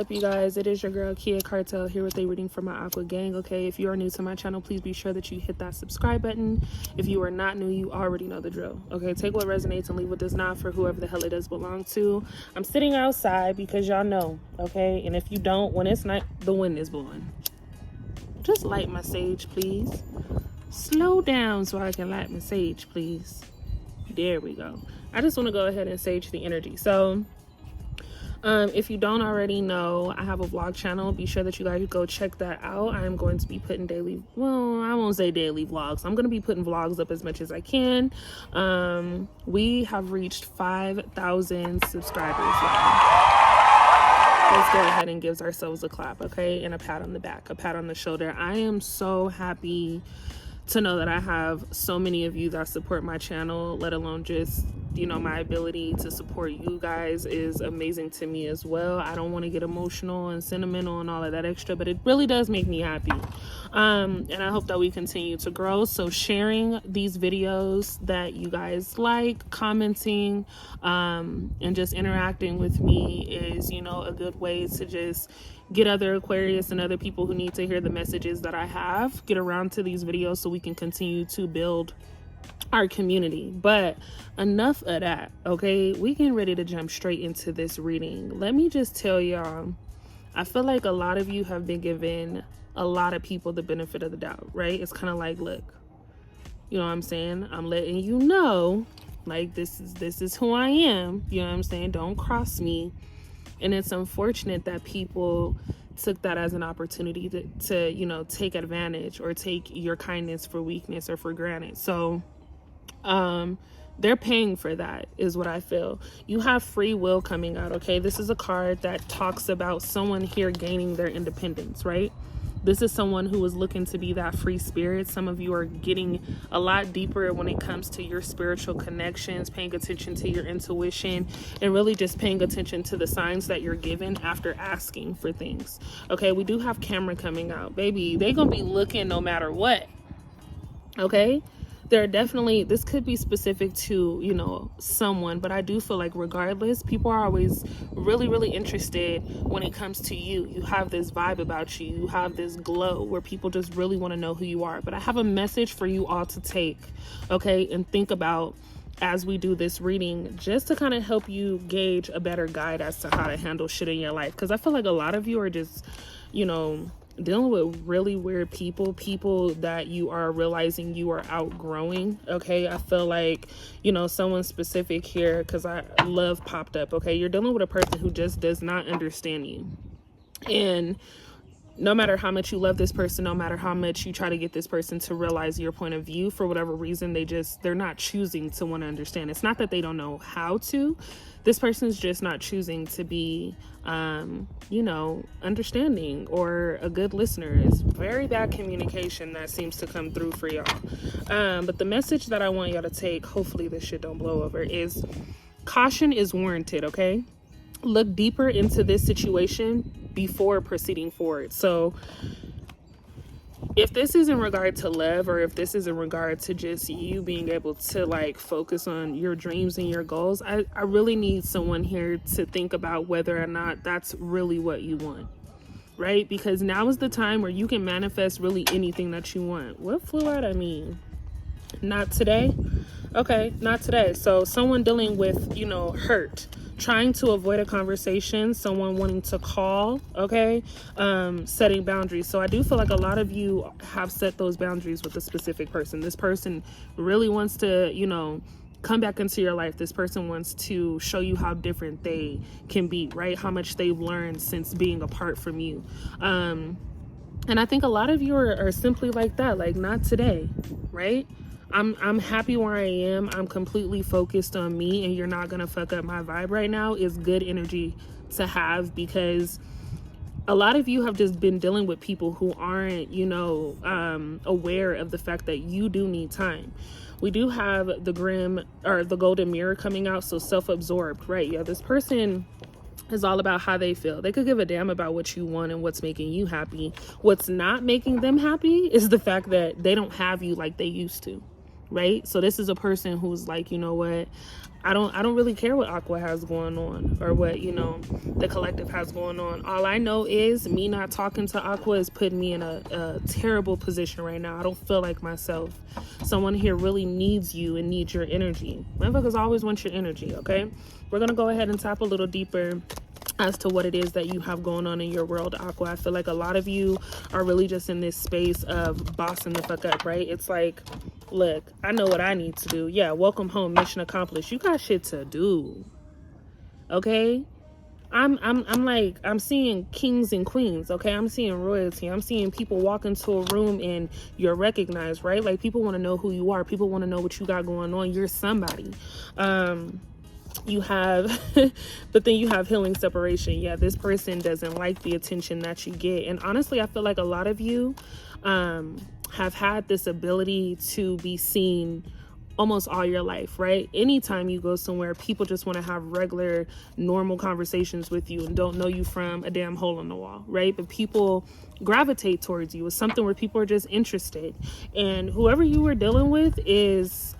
up, you guys? It is your girl Kia Cartel here with a reading for my Aqua gang. Okay, if you are new to my channel, please be sure that you hit that subscribe button. If you are not new, you already know the drill. Okay, take what resonates and leave what does not for whoever the hell it does belong to. I'm sitting outside because y'all know, okay? And if you don't, when it's night, the wind is blowing. Just light my sage, please. Slow down so I can light my sage, please. There we go. I just want to go ahead and sage the energy. So if you don't already know, I have a vlog channel. Be sure that you guys go check that out. I'm going to be putting daily, well, I won't say daily vlogs. I'm going to be putting vlogs up as much as I can. We have reached 5,000 subscribers now. Let's go ahead and give ourselves a clap, okay? And a pat on the back, a pat on the shoulder. I am so happy to know that I have so many of you that support my channel, let alone just, you know, my ability to support you guys is amazing to me as well. I don't want to get emotional and sentimental and all of that extra, but it really does make me happy. And I hope that we continue to grow. So sharing these videos that you guys like, commenting, and just interacting with me is, you know, a good way to just get other Aquarius and other people who need to hear the messages that I have, get around to these videos so we can continue to build our community. But enough of that, okay? We getting ready to jump straight into this reading. Let me just tell y'all, I feel like a lot of you have been given a lot of people the benefit of the doubt, right? It's kind of like, look, you know what I'm saying? I'm letting you know, like, this is who I am. You know what I'm saying? Don't cross me. And it's unfortunate that people took that as an opportunity to, you know, take advantage or take your kindness for weakness or for granted. So they're paying for that is what I feel. You have free will coming out, okay? This is a card that talks about someone here gaining their independence, right? This is someone who is looking to be that free spirit. Some of you are getting a lot deeper when it comes to your spiritual connections, paying attention to your intuition, and really just paying attention to the signs that you're given after asking for things. Okay, we do have camera coming out. Baby, they're going to be looking no matter what. Okay? There are definitely, this could be specific to, you know, someone, but I do feel like regardless, people are always really, really interested when it comes to you. You have this vibe about you. You have this glow where people just really want to know who you are. But I have a message for you all to take, okay, and think about as we do this reading, just to kind of help you gauge a better guide as to how to handle shit in your life. Because I feel like a lot of you are just, you know, dealing with really weird people that you are realizing you are outgrowing. Okay, I feel like, you know, someone specific here, because I love popped up. Okay, you're dealing with a person who just does not understand you, and no matter how much you love this person, no matter how much you try to get this person to realize your point of view, for whatever reason, they're not choosing to want to understand. It's not that they don't know how to. This person's just not choosing to be, you know, understanding or a good listener. It's very bad communication that seems to come through for y'all. But the message that I want y'all to take, hopefully this shit don't blow over, is caution is warranted, okay? Look deeper into this situation before proceeding forward. So if this is in regard to love, or if this is in regard to just you being able to like focus on your dreams and your goals, I really need someone here to think about whether or not that's really what you want, right? Because now is the time where you can manifest really anything that you want. What flew out at me? Not today? Okay, not today. So someone dealing with, you know, hurt, trying to avoid a conversation, someone wanting to call, okay, setting boundaries. So I do feel like a lot of you have set those boundaries with a specific person. This person really wants to, you know, come back into your life. This person wants to show you how different they can be, right? How much they've learned since being apart from you. And I think a lot of you are simply like that, like, not today, right? I'm happy where I am. I'm completely focused on me, and you're not gonna fuck up my vibe right now is good energy to have, because a lot of you have just been dealing with people who aren't, you know, aware of the fact that you do need time. We do have the golden mirror coming out, so self-absorbed, right? Yeah, this person is all about how they feel. They could give a damn about what you want and what's making you happy. What's not making them happy is the fact that they don't have you like they used to. right? So this is a person who's like, you know what, I don't really care what Aqua has going on or what, you know, the collective has going on. All I know is me not talking to Aqua is putting me in a terrible position right now. I don't feel like myself. Someone here really needs you and needs your energy. Motherfuckers always want your energy, okay? We're going to go ahead and tap a little deeper as to what it is that you have going on in your world, Aqua. I feel like a lot of you are really just in this space of bossing the fuck up, right? It's like, look, I know what I need to do. Yeah, welcome home, mission accomplished. You got shit to do, okay? I'm like, I'm seeing kings and queens, okay? I'm seeing royalty. I'm seeing people walk into a room and you're recognized, right? Like, people want to know who you are. People want to know what you got going on. You're somebody. You have but then you have healing separation. Yeah, this person doesn't like the attention that you get. And honestly, I feel like a lot of you have had this ability to be seen almost all your life, right? Anytime you go somewhere, people just want to have regular, normal conversations with you and don't know you from a damn hole in the wall, right? But people gravitate towards you. It's something where people are just interested. And whoever you were dealing with is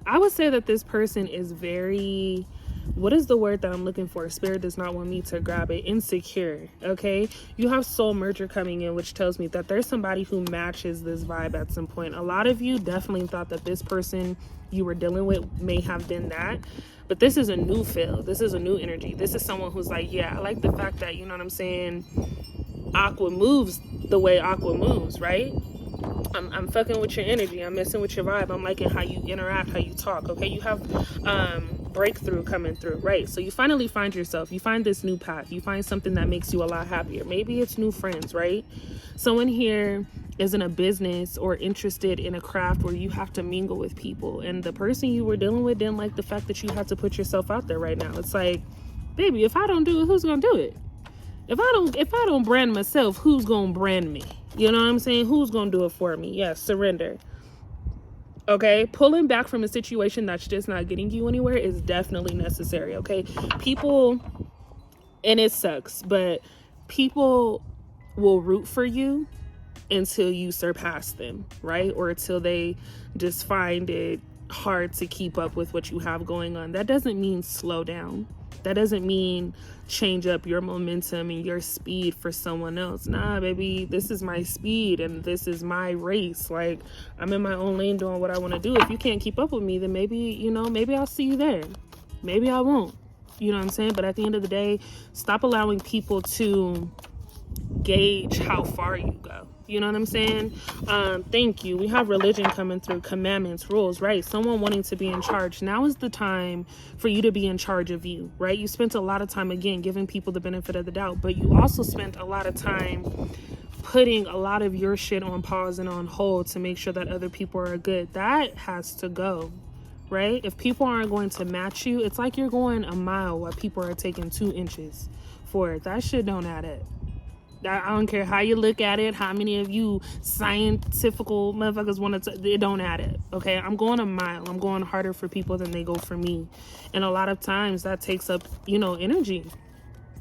I would say that this person is very, what is the word that I'm looking for? Spirit does not want me to grab it. Insecure, okay? You have soul merger coming in, which tells me that there's somebody who matches this vibe at some point. A lot of you definitely thought that this person you were dealing with may have been that. But this is a new feel. This is a new energy. This is someone who's like, yeah, I like the fact that, you know what I'm saying, Aqua moves the way Aqua moves, right? I'm fucking with your energy. I'm messing with your vibe. I'm liking how you interact, how you talk, okay? You have breakthrough coming through, right? So you finally find yourself. You find this new path. You find something that makes you a lot happier. Maybe it's new friends, right? Someone here is in a business or interested in a craft where you have to mingle with people. And the person you were dealing with didn't like the fact that you had to put yourself out there right now. It's like, baby, if I don't do it, who's gonna do it? If I don't brand myself, who's gonna brand me? You know what I'm saying? Who's gonna do it for me? Yes, surrender. Okay, pulling back from a situation that's just not getting you anywhere is definitely necessary. Okay, people, and it sucks, but people will root for you until you surpass them, right? Or until they just find it hard to keep up with what you have going on. That doesn't mean slow down. That doesn't mean change up your momentum and your speed for someone else. Nah, baby, this is my speed and this is my race. Like, I'm in my own lane doing what I want to do. If you can't keep up with me, then maybe, you know, maybe I'll see you there. Maybe I won't. You know what I'm saying? But at the end of the day, stop allowing people to gauge how far you go. You know what I'm saying? Thank you. We have religion coming through, commandments, rules, right? Someone wanting to be in charge. Now is the time for you to be in charge of you, right? You spent a lot of time, again, giving people the benefit of the doubt, but you also spent a lot of time putting a lot of your shit on pause and on hold to make sure that other people are good. That has to go, right? If people aren't going to match you, it's like you're going a mile while people are taking 2 inches for it. That shit don't add up. I don't care how you look at it, how many of you scientifical motherfuckers want to, it don't add it, okay? I'm going a mile. I'm going harder for people than they go for me. And a lot of times that takes up, you know, energy.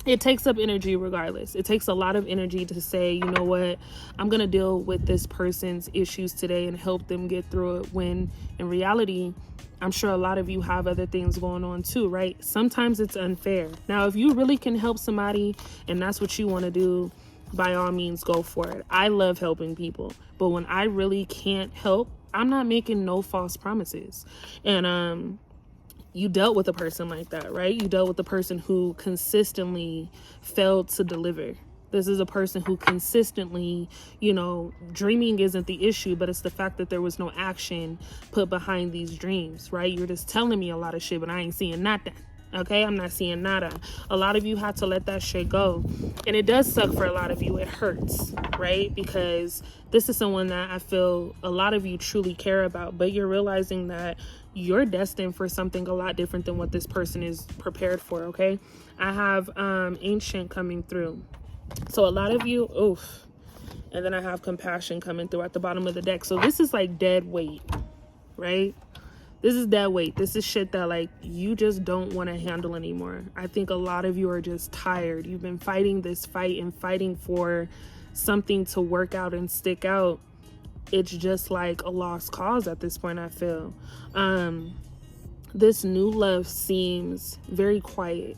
It takes up energy regardless. It takes a lot of energy to say, you know what, I'm going to deal with this person's issues today and help them get through it, when in reality, I'm sure a lot of you have other things going on too, right? Sometimes it's unfair. Now, if you really can help somebody and that's what you want to do, by all means, go for it. I love helping people. But when I really can't help, I'm not making no false promises. And you dealt with a person like that, right? You dealt with a person who consistently failed to deliver. This is a person who consistently, you know, dreaming isn't the issue, but it's the fact that there was no action put behind these dreams, right? You're just telling me a lot of shit, but I ain't seeing nothing. Okay, I'm not seeing nada. A lot of you had to let that shit go. And it does suck for a lot of you. It hurts, right? Because this is someone that I feel a lot of you truly care about, but you're realizing that you're destined for something a lot different than what this person is prepared for, okay? I have ancient coming through. So a lot of you, oof. And then I have compassion coming through at the bottom of the deck. So this is like dead weight, right? This is dead weight. This is shit that, like, you just don't want to handle anymore. I think a lot of you are just tired. You've been fighting this fight and fighting for something to work out and stick out. it's just like a lost cause at this point, I feel. This new love seems very quiet,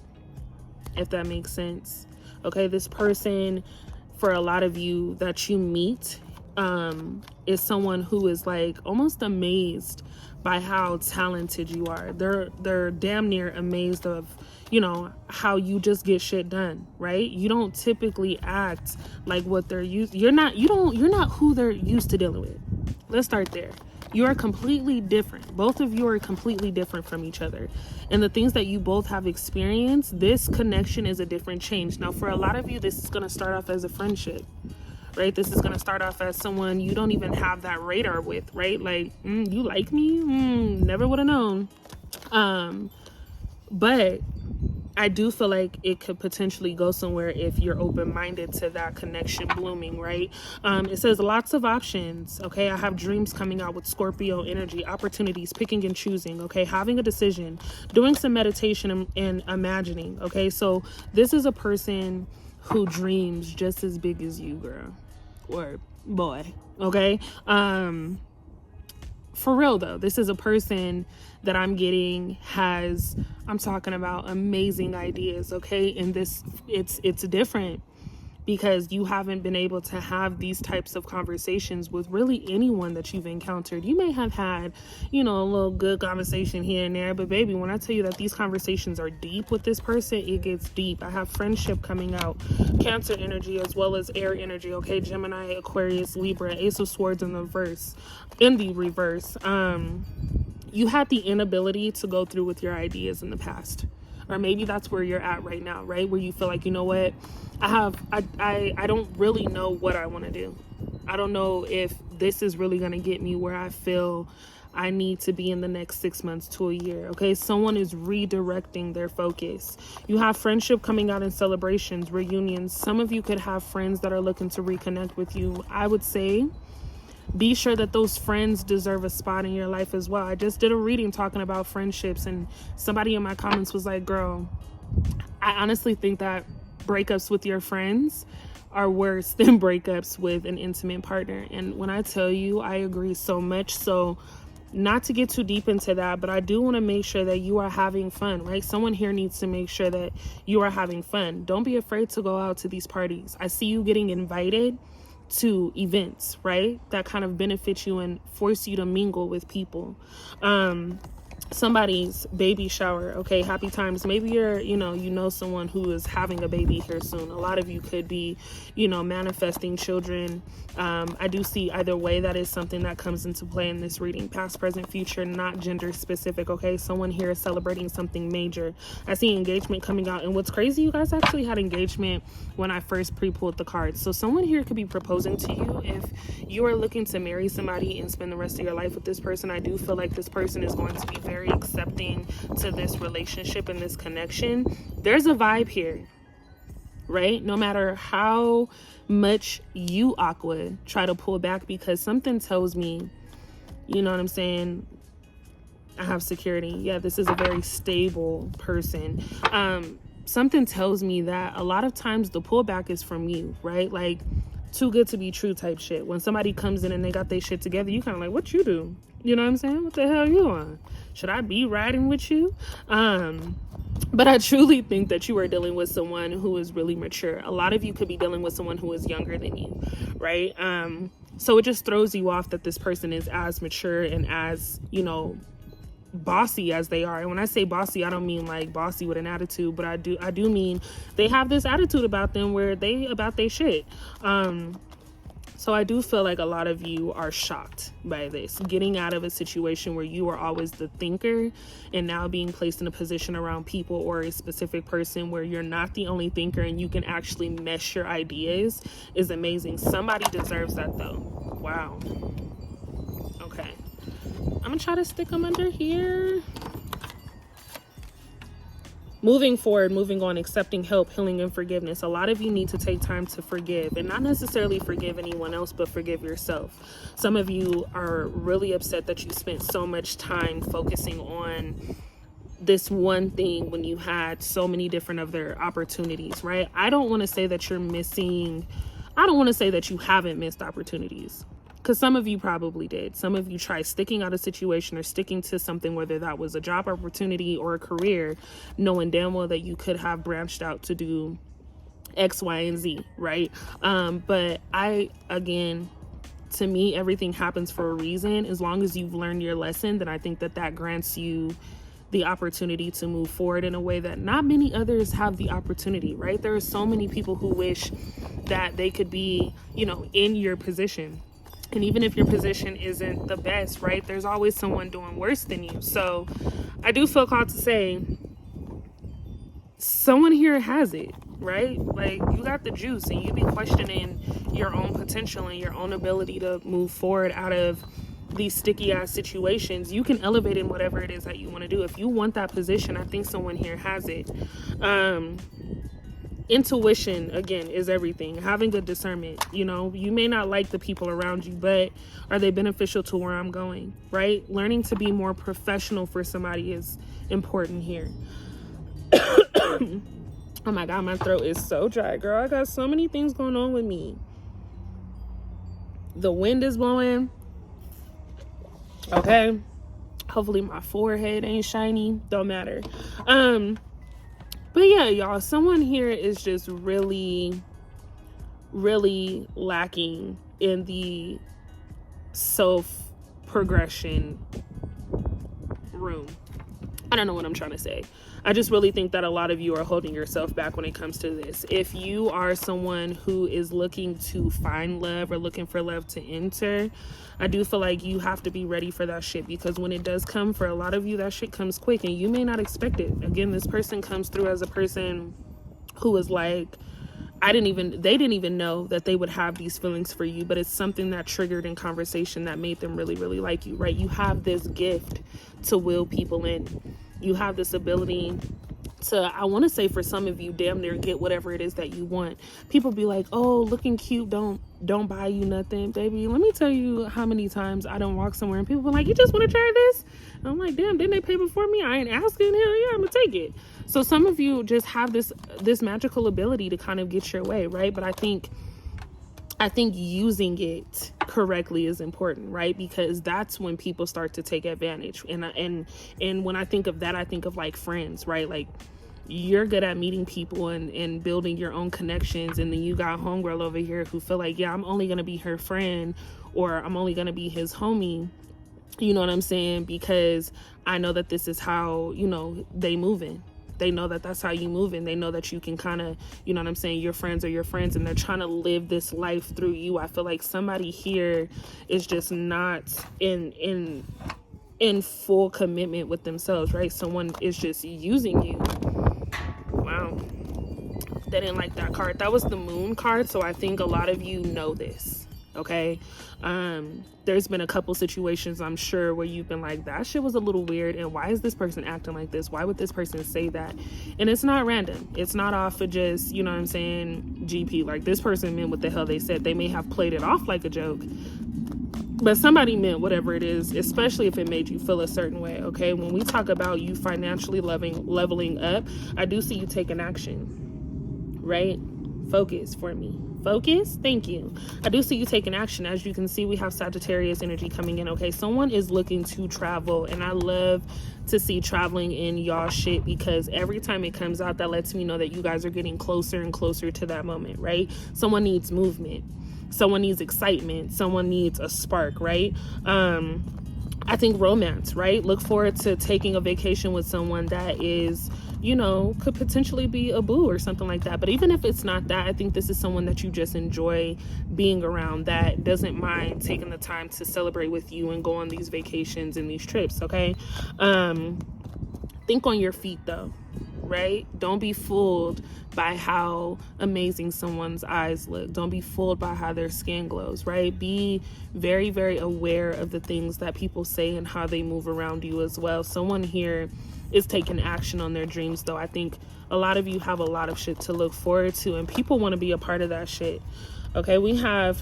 if that makes sense. Okay, this person, for a lot of you that you meet, is someone who is like almost amazed by how talented you are. They're damn near amazed of, you know, how you just get shit done, right? You don't typically act like what they're used. You're not who they're used to dealing with. Let's start there. You are completely different. Both of you are completely different from each other. And the things that you both have experienced, this connection is a different change. Now, for a lot of you, this is going to start off as a friendship, right? This is going to start off as someone you don't even have that radar with, right? Like, you like me? Never would have known. But I do feel like it could potentially go somewhere if you're open-minded to that connection blooming, right? It says lots of options, okay? I have dreams coming out with Scorpio energy, opportunities, picking and choosing, okay? Having a decision, doing some meditation and imagining, okay? So this is a person who dreams just as big as you, girl, or boy, okay? For real though, this is a person that I'm getting I'm talking about amazing ideas, okay? And it's different because you haven't been able to have these types of conversations with really anyone that you've encountered. You may have had, you know, a little good conversation here and there, but baby, when I tell you that these conversations are deep with this person, it gets deep. I have friendship coming out, Cancer energy as well as air energy, okay? Gemini, Aquarius, Libra, Ace of Swords in the reverse. You had the inability to go through with your ideas in the past. Or maybe that's where you're at right now, right? Where you feel like, you know what? I don't really know what I want to do. I don't know if this is really going to get me where I feel I need to be in the next 6 months to a year, okay? Someone is redirecting their focus. You have friendship coming out in celebrations, reunions. Some of you could have friends that are looking to reconnect with you. I would say be sure that those friends deserve a spot in your life as well. I just did a reading talking about friendships, and somebody in my comments was like, girl, I honestly think that breakups with your friends are worse than breakups with an intimate partner. And when I tell you, I agree so much. So not to get too deep into that, but I do want to make sure that you are having fun, right? Someone here needs to make sure that you are having fun. Don't be afraid to go out to these parties. I see you getting invited to events, right, that kind of benefit you and force you to mingle with people. Somebody's baby shower, okay, happy times. Maybe you're, you know someone who is having a baby here soon. A lot of you could be, manifesting children. I do see either way that is something that comes into play in this reading, past, present, future, not gender specific, okay? Someone here is celebrating something major. I see engagement coming out, and what's crazy, you guys actually had engagement when I first pre-pulled the cards. So someone here could be proposing to you. If you are looking to marry somebody and spend the rest of your life with this person, I do feel like this person is going to be very accepting to this relationship and this connection. There's a vibe here, right? No matter how much you, Aqua, try to pull back, because something tells me, you know what I'm saying, I have security. Yeah, this is a very stable person. Something tells me that a lot of times the pullback is from you, right? Like, too good to be true type shit. When somebody comes in and they got their shit together, you kind of like, what you do? You know what I'm saying? What the hell you on? Should I be riding with you? But I truly think that you are dealing with someone who is really mature. A lot of you could be dealing with someone who is younger than you, right? So it just throws you off that this person is as mature and as, bossy as they are. And when I say bossy, I don't mean like bossy with an attitude, but I do mean they have this attitude about them where they about their shit. So I do feel like a lot of you are shocked by this, getting out of a situation where you are always the thinker and now being placed in a position around people or a specific person where you're not the only thinker and you can actually mesh your ideas is amazing. Somebody deserves that though. Wow. Okay. I'm gonna try to stick them under here. Moving forward, moving on, accepting help, healing, and forgiveness. A lot of you need to take time to forgive, and not necessarily forgive anyone else, but forgive yourself. Some of you are really upset that you spent so much time focusing on this one thing when you had so many different other opportunities, right? I don't want to say that you're missing. I don't want to say that you haven't missed opportunities. Because some of you probably did. Some of you tried sticking out a situation or sticking to something, whether that was a job opportunity or a career, knowing damn well that you could have branched out to do X, Y, and Z, right? But again, to me, everything happens for a reason. As long as you've learned your lesson, then I think that grants you the opportunity to move forward in a way that not many others have the opportunity, right? There are so many people who wish that they could be, in your position. And even if your position isn't the best, right, there's always someone doing worse than you. So I do feel called to say someone here has it, right? Like, you got the juice, and you be questioning your own potential and your own ability to move forward out of these sticky ass situations. You can elevate in whatever it is that you want to do. If you want that position, I think someone here has it. Intuition, again, is everything. Having good discernment. You may not like the people around you, but are they beneficial to where I'm going, right? Learning to be more professional for somebody is important here. Oh my God, my throat is so dry, girl. I got so many things going on with me. The wind is blowing. Okay. Hopefully my forehead ain't shiny. Don't matter. But yeah, y'all, someone here is just really, really lacking in the self-progression room. I don't know what I'm trying to say. I just really think that a lot of you are holding yourself back when it comes to this. If you are someone who is looking to find love or looking for love to enter, I do feel like you have to be ready for that shit, because when it does come, for a lot of you, that shit comes quick and you may not expect it. Again, this person comes through as a person who is like, they didn't even know that they would have these feelings for you, but it's something that triggered in conversation that made them really, really like you, right? You have this gift to will people in. You have this ability to, I want to say for some of you, damn near get whatever it is that you want. People be like, oh, looking cute don't buy you nothing. Baby, let me tell you how many times I don't walk somewhere and people be like, you just want to try this? And I'm like, damn, didn't they pay before me? I ain't asking. Hell yeah, I'm gonna take it. So some of you just have this magical ability to kind of get your way, right? But I think using it correctly is important, right? Because that's when people start to take advantage. And when I think of that, I think of like friends, right? Like, you're good at meeting people and building your own connections, and then you got homegirl over here who feel like, yeah, I'm only gonna be her friend, or I'm only gonna be his homie. You know what I'm saying? Because I know that this is how, they moving. They know that that's how you move, and they know that you can kind of, you know what I'm saying, your friends are your friends, and they're trying to live this life through you. I feel like somebody here is just not in full commitment with themselves, right? Someone is just using you. Wow. They didn't like that card. That was the moon card, so I think a lot of you know this, okay? There's been a couple situations, I'm sure, where you've been like, that shit was a little weird, and why is this person acting like this? Why would this person say that? And it's not random. It's not off of just, you know what I'm saying, GP. Like, this person meant what the hell they said. They may have played it off like a joke, but somebody meant whatever it is, especially if it made you feel a certain way, okay? When we talk about you financially leveling up, I do see you taking action, right? Focus for me. Focus. Thank you. I do see you taking action. As you can see, we have Sagittarius energy coming in, okay? Someone is looking to travel, and I love to see traveling in y'all shit, because every time it comes out, that lets me know that you guys are getting closer and closer to that moment, right? Someone needs movement. Someone needs excitement. Someone needs a spark, right? I think romance, right? Look forward to taking a vacation with someone that is, could potentially be a boo or something like that. But even if it's not that, I think this is someone that you just enjoy being around, that doesn't mind taking the time to celebrate with you and go on these vacations and these trips, okay? Think on your feet, though, right? Don't be fooled by how amazing someone's eyes look. Don't be fooled by how their skin glows, right? Be very, very aware of the things that people say and how they move around you as well. Someone here is taking action on their dreams, though. I think a lot of you have a lot of shit to look forward to, and people want to be a part of that shit, okay? We have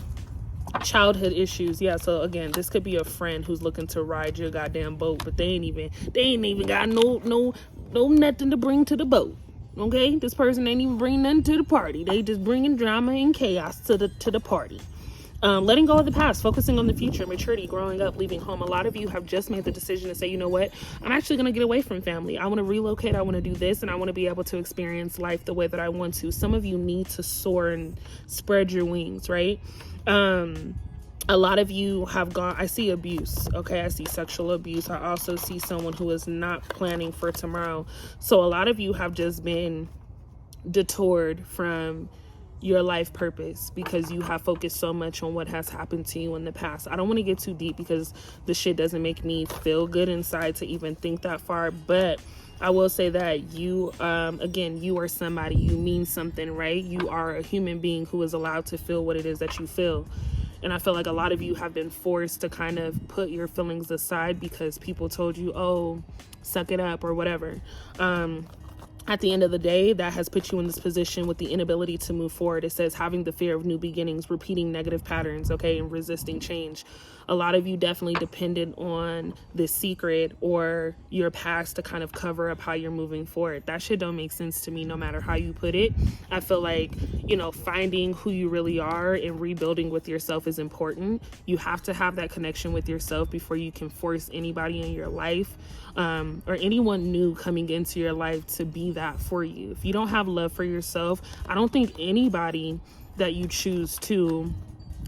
childhood issues. Yeah, so again, this could be a friend who's looking to ride your goddamn boat, but they ain't even got no nothing to bring to the boat, okay? This person ain't even bringing nothing to the party. They just bringing drama and chaos to the party. letting go of the past, focusing on the future, maturity, growing up, leaving home. A lot of you have just made the decision to say, you know what, I'm actually going to get away from family. I want to relocate. I want to do this, and I want to be able to experience life the way that I want to. Some of you need to soar and spread your wings, right? A lot of you have gone, I see abuse, okay? I see sexual abuse. I also see someone who is not planning for tomorrow. So a lot of you have just been detoured from your life purpose because you have focused so much on what has happened to you in the past. I don't want to get too deep because the shit doesn't make me feel good inside to even think that far, but I will say that you, again, you are somebody, you mean something, right? You are a human being who is allowed to feel what it is that you feel. And I feel like a lot of you have been forced to kind of put your feelings aside because people told you, oh, suck it up or whatever. At the end of the day, that has put you in this position with the inability to move forward. It says having the fear of new beginnings, repeating negative patterns, okay, and resisting change. A lot of you definitely depended on the secret or your past to kind of cover up how you're moving forward. That shit don't make sense to me no matter how you put it. I feel like, you know, finding who you really are and rebuilding with yourself is important. You have to have that connection with yourself before you can force anybody in your life or anyone new coming into your life to be that for you. If you don't have love for yourself, I don't think anybody that you choose to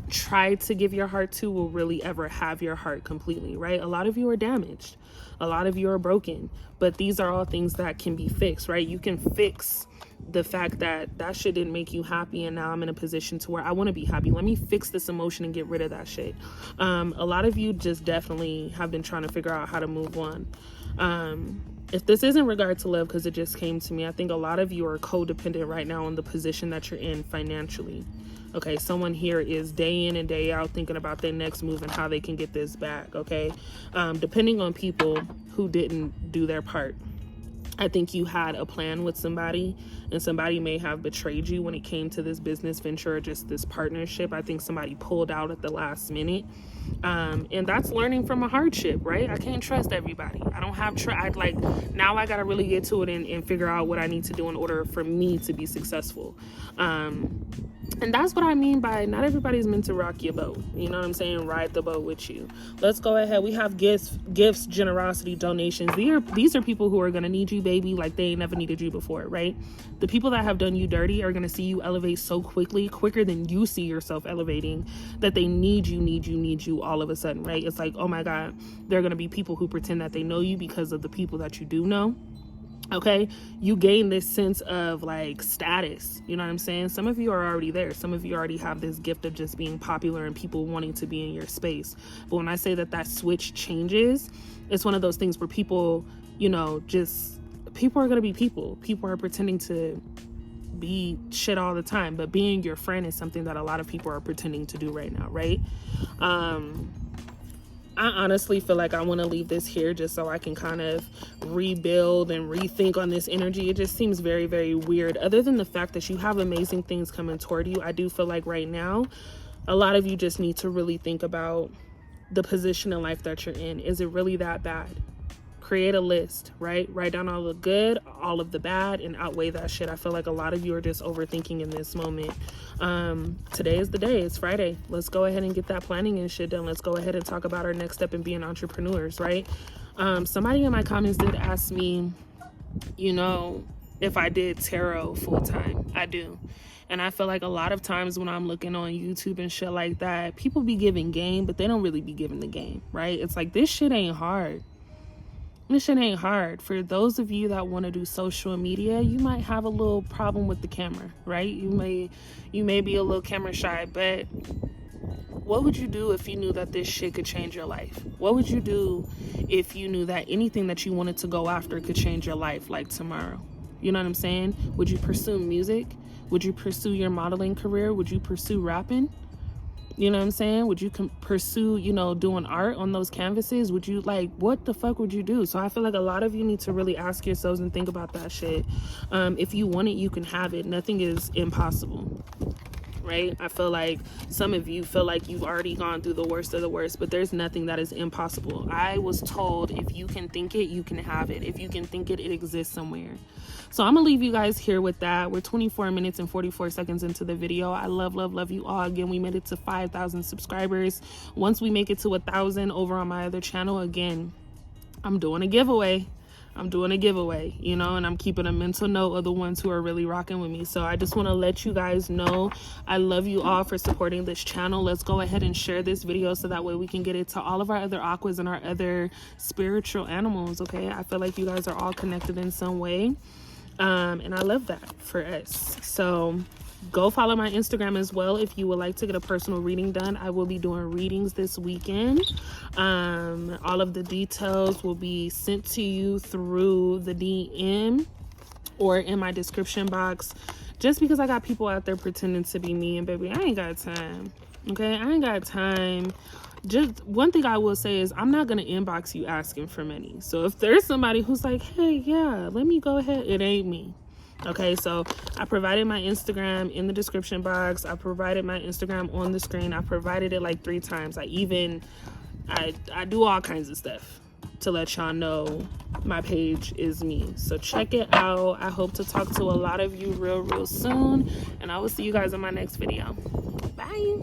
try to give your heart to will really ever have your heart completely, right? A lot of you are damaged. A lot of you are broken, but these are all things that can be fixed, right? You can fix the fact that that shit didn't make you happy and now I'm in a position to where I want to be happy. Let me fix this emotion and get rid of that shit. A lot of you just definitely have been trying to figure out how to move on. If this isn't regard to love, because it just came to me, I think a lot of you are codependent right now on the position that you're in financially. Okay, someone here is day in and day out thinking about their next move and how they can get this back, okay? Depending on people who didn't do their part. I think you had a plan with somebody and somebody may have betrayed you when it came to this business venture or just this partnership. I think somebody pulled out at the last minute. And that's learning from a hardship, right? I can't trust everybody. I don't have now I got to really get to it and figure out what I need to do in order for me to be successful. And that's what I mean by not everybody's meant to rock your boat. You know what I'm saying? Ride the boat with you. Let's go ahead. We have gifts, generosity, donations. These are people who are going to need you, baby, like they ain't never needed you before, right? The people that have done you dirty are going to see you elevate so quickly, quicker than you see yourself elevating, that they need you all of a sudden, right? It's like, oh my God, there are going to be people who pretend that they know you because of the people that you do know. Okay, you gain this sense of like status, you know what I'm saying? Some of you are already there. Some of you already have this gift of just being popular and people wanting to be in your space. But when I say that switch changes, it's one of those things where people, you know, just people are going to be people. People are pretending to be shit all the time, but being your friend is something that a lot of people are pretending to do right now, right? I honestly feel like I want to leave this here just so I can kind of rebuild and rethink on this energy. It just seems very, very weird. Other than the fact that you have amazing things coming toward you, I do feel like right now, a lot of you just need to really think about the position in life that you're in. Is it really that bad? Create a list, right? Write down all the good, all of the bad, and outweigh that shit. I feel like a lot of you are just overthinking in this moment. Today is the day. It's Friday. Let's go ahead and get that planning and shit done. Let's go ahead and talk about our next step in being entrepreneurs, right? Somebody in my comments did ask me, you know, if I did tarot full time. I do. And I feel like a lot of times when I'm looking on YouTube and shit like that, people be giving game, but they don't really be giving the game, right? It's like, this shit ain't hard. This shit ain't hard. For those of you that want to do social media, you might have a little problem with the camera, right? You may be a little camera shy, but what would you do if you knew that this shit could change your life? What would you do if you knew that anything that you wanted to go after could change your life like tomorrow? You know what I'm saying? Would you pursue music? Would you pursue your modeling career? Would you pursue rapping? You know what I'm saying? Would you pursue, you know, doing art on those canvases? Would you, like, what the fuck would you do? So I feel like a lot of you need to really ask yourselves and think about that shit. If you want it, you can have it. Nothing is impossible. right? I feel like some of you feel like you've already gone through the worst of the worst, but there's nothing that is impossible. I was told if you can think it, you can have it. If you can think it, it exists somewhere. So I'm gonna leave you guys here with that. We're 24 minutes and 44 seconds into the video. I love you all. Again, we made it to 5,000 subscribers. Once we make it to 1,000 over on my other channel, again, I'm doing a giveaway. You know, and I'm keeping a mental note of the ones who are really rocking with me. So I just want to let you guys know I love you all for supporting this channel. Let's go ahead and share this video so that way we can get it to all of our other aquas and our other spiritual animals, okay? I feel like you guys are all connected in some way. And I love that for us. So go follow my Instagram as well if you would like to get a personal reading done. I will be doing readings this weekend. All of the details will be sent to you through the DM or in my description box, just because I got people out there pretending to be me, and baby, I ain't got time. Okay, I ain't got time. Just one thing I will say is I'm not going to inbox you asking for money. So if there's somebody who's like, hey, yeah, let me go ahead, it ain't me. Okay, so I provided my Instagram in the description box. I provided my Instagram on the screen. I provided it like 3 times. I do all kinds of stuff to let y'all know my page is me. So check it out. I hope to talk to a lot of you real soon. And I will see you guys in my next video. Bye.